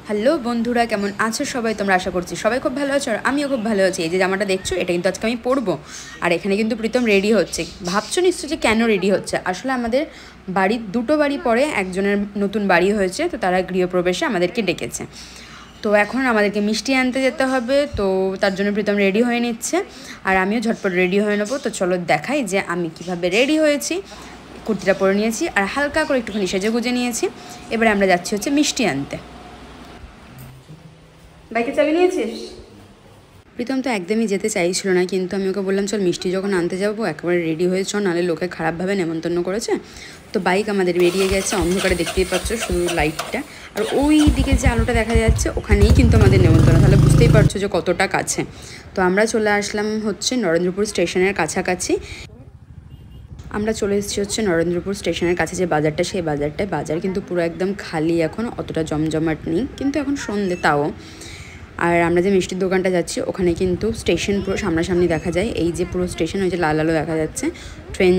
Hello বন্ধুরা, কেমন আছো সবাই? তোমরা আশা করছি সবাই খুব ভালো আছো আর আমিও খুব ভালো আছি। এই যে জামাটা দেখছো, এটা কিন্তু আজকে আমি পরবো। আর এখানে কিন্তু প্রীতম রেডি হচ্ছে। ভাবছো নিশ্চয় যে কেন রেডি হচ্ছে? আসলে আমাদের বাড়ির দুটো বাড়ি পরে একজনের নতুন বাড়ি হয়েছে, তো তারা গৃহপ্রবেশে আমাদেরকে ডেকেছে। তো এখন আমাদেরকে মিষ্টি আনতে যেতে হবে, তো তার জন্য প্রীতম রেডি হয়ে নিচ্ছে আর আমিও ঝটপট রেডি হয়ে নেবো। তো চলো দেখাই যে আমি কিভাবে রেডি হয়েছি। কুর্তিটা পরে নিয়েছি আর হালকা করে একটুখানি সেজে গুজে নিয়েছি। এবারে আমরা যাচ্ছি হচ্ছে মিষ্টি আনতে। বাইকে চাবি নিয়েছিস? প্রীতম তো একদমই যেতে চাইছিল না, কিন্তু আমি ওকে বললাম চল মিষ্টি যখন আনতে যাবো একেবারে রেডি হয়ে চল, নাহলে লোকে খারাপভাবে নেমন্তন্ন করেছে। তো বাইক আমাদের বেরিয়ে গেছে, অন্ধকারে দেখতেই পাচ্ছ শুধু লাইটটা, আর ওই দিকে যে আলোটা দেখা যাচ্ছে ওখানেই কিন্তু আমাদের নেমন্তন্ন, তাহলে বুঝতেই পারছো যে কতটা কাছে। তো আমরা চলে আসলাম হচ্ছে নরেন্দ্রপুর স্টেশনের কাছাকাছি। আমরা চলে এসেছি হচ্ছে নরেন্দ্রপুর স্টেশনের কাছে যে বাজারটা, সেই বাজারটায়। বাজার কিন্তু পুরো একদম খালি, এখন অতটা জমজমাট নেই, কিন্তু এখন সন্ধ্যে তাও। আর আমরা যে মিষ্টির দোকানটা যাচ্ছি ওখানে কিন্তু স্টেশন পুরো সামনাসামনি দেখা যায়। এই যে পুরো স্টেশন, ওই যে লাল আলো দেখা যাচ্ছে, ট্রেন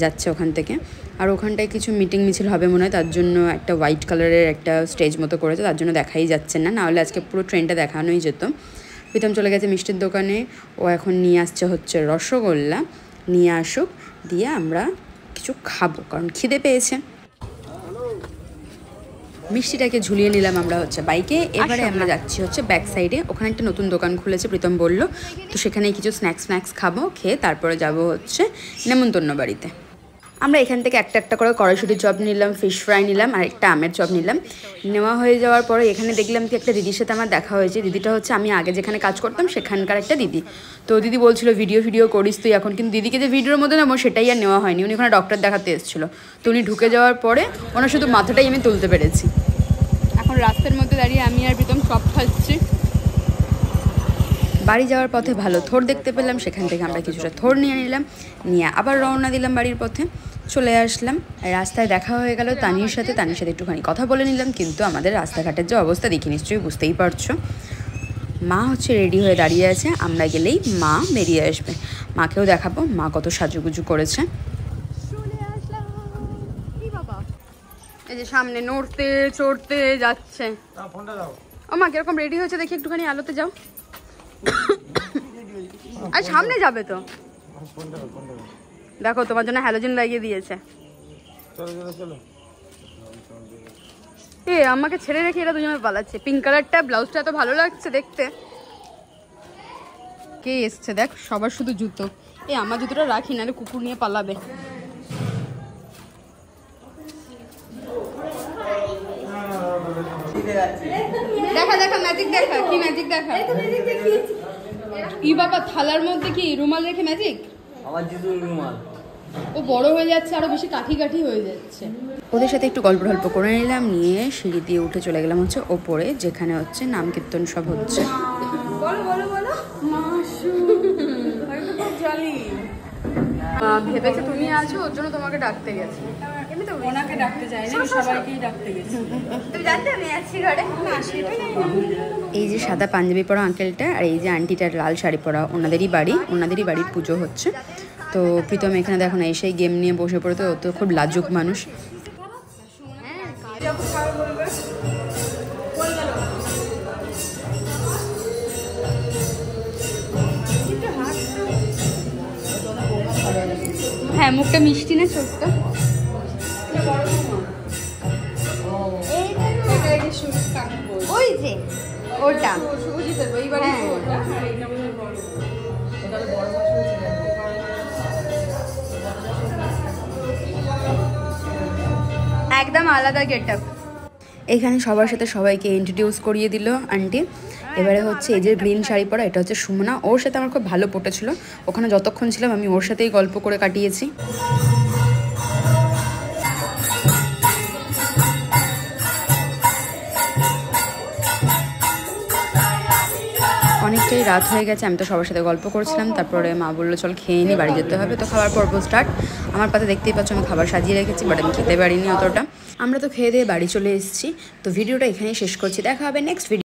যাচ্ছে ওখান থেকে। আর ওখানটায় কিছু মিটিং মিছিল হবে মনে হয়, তার জন্য একটা হোয়াইট কালারের একটা স্টেজ মতো করেছে, তার জন্য দেখাই যাচ্ছে না, নাহলে আজকে পুরো ট্রেনটা দেখানোই যেত। প্রীতম চলে গেছে মিষ্টির দোকানে, ও এখন নিয়ে আসছে হচ্ছে রসগোল্লা। নিয়ে আসুক, দিয়ে আমরা কিছু খাবো, কারণ খিদে পেয়েছে। মিষ্টিটাকে ঝুলিয়ে নিলাম আমরা হচ্ছে বাইকে। এবারে আমরা যাচ্ছি হচ্ছে ব্যাক সাইডে, ওখানে একটা নতুন দোকান খুলেছে প্রীতম বললো, তো সেখানে কিছু স্ন্যাক্স খাবো, খেয়ে তারপরে যাব হচ্ছে নেমন্তন্ন বাড়িতে। আমরা এখান থেকে একটা একটা করে কড়াইশুটির চপ নিলাম, ফিশ ফ্রাই নিলাম আর একটা আমের চপ নিলাম। নেওয়া হয়ে যাওয়ার পরে এখানে দেখলাম কি একটা দিদির সাথে আমার দেখা হয়েছে। দিদিটা হচ্ছে আমি আগে যেখানে কাজ করতাম সেখানকার একটা দিদি। তো দিদি বলছিল ভিডিও করিস তুই এখন, কিন্তু দিদিকে যে ভিডিওর মধ্যে নেবো সেটাই আর নেওয়া হয়নি। উনি ওখানে ডক্টর দেখাতে এসেছিলো, তো উনি ঢুকে যাওয়ার পরে ওনার শুধু মাথাটাই আমি তুলতে পেরেছি। এখন রাস্তার মধ্যে দাঁড়িয়ে আমি আর প্রীতম চপ খাচ্ছি। বাড়ি যাওয়ার পথে ভালো থোড় দেখতে পেলাম, সেখান থেকে আমরা কিছুটা থোড় নিয়ে নিলাম, নিয়ে আবার রওনা দিলাম বাড়ির পথে। চলে আসলাম, রাস্তায় দেখা হয়ে গেল তানির সাথে একটুখানি কথা বলে নিলাম। কিন্তু আমাদের রাস্তাঘাটের যে অবস্থা দেখি নিশ্চয়ই বুঝতেই পারছো। মা হচ্ছে রেডি হয়ে দাঁড়িয়ে আছে, আমরা গেলেই মা বেরিয়ে আসবে। মাকেও দেখাবো মা কত সাজুগুজু করেছে। এই যে সামনে নড়তে চড়তে যাচ্ছে। ও মা কিরকম রেডি হয়েছে দেখি, একটুখানি আলোতে যাও। আর সামনে যাবে তো, দেখো তোমার জন্য হ্যালোজেন লাগিয়ে দিয়েছে। এ আমাকে ছেড়ে রেখে এরা দুজনে পালাচ্ছে। পিঙ্ক কালারটা ব্লাউজটা এত ভালো লাগছে দেখতে। কে এসছে দেখ, সবার শুধু জুতো। এ আমার জুতোটা রাখি, নাহলে কুকুর নিয়ে পালাবে। দেখা ম্যাজিক দেখা, কি ম্যাজিক দেখা। ই বাবা, থালার মধ্যে কি রুমাল রেখে ম্যাজিক? আমার জুতো রুমাল। ও বড় হয়ে যাচ্ছে, আরো বেশি কাঠি হয়ে যাচ্ছে। ওদের সাথে একটু গল্প করে নিলাম, নিয়ে সিঁড়ি দিয়ে উঠে চলে গেলাম হচ্ছে ওপরে, যেখানে হচ্ছে নাম কীর্তন সব হচ্ছে। ভেবেছে তুমি আছো, ওর জন্য তোমাকে ডাকতে গেছে। ওনাকে ডাকতে যাই না, সবাইকেই ডাকতে গেছি। তুমি জানতে আমি আছি ঘরে? এই যে সাদা পাঞ্জাবি পরা আঙ্কেলটা আর এই যে আন্টিটার লাল শাড়ি পরা, ওনাদেরই বাড়ির পুজো হচ্ছে। তো প্রীতম এখানে দেখো না এসেই গেম নিয়ে বসে পড়ে, তো ও তো খুব লাজুক মানুষ। হ্যাঁ, মুখটা মিষ্টি না ছোট্ট? ওই যে ওটা একদম আলাদা গেটআপ। এখানে সবার সাথে সবাইকে ইন্ট্রোডিউস করিয়ে দিল আন্টি। এবারে হচ্ছে এই যে গ্রিন শাড়ি পরা, এটা হচ্ছে সুমনা। ওর সাথে আমার খুব ভালো পটেছিল, ওখানে যতক্ষণ ছিলাম আমি ওর সাথেই গল্প করে কাটিয়েছি। অনেকটাই রাত হয়ে গেছে, আমি তো সবার সাথে গল্প করছিলাম। তারপরে মা বললো চল খেয়ে নি, বাড়ি যেতে হবে। তো খাওয়ার পর্ব স্টার্ট। আমার পাতে দেখতেই পাচ্ছ আমি খাবার সাজিয়ে রেখেছি, বাট আমি খেতে পারিনি অতটা। আমরা তো খেয়ে দিয়ে বাড়ি চলে এসেছি। তো ভিডিওটা এখানেই শেষ করছি, দেখা হবে নেক্সট ভিডিও।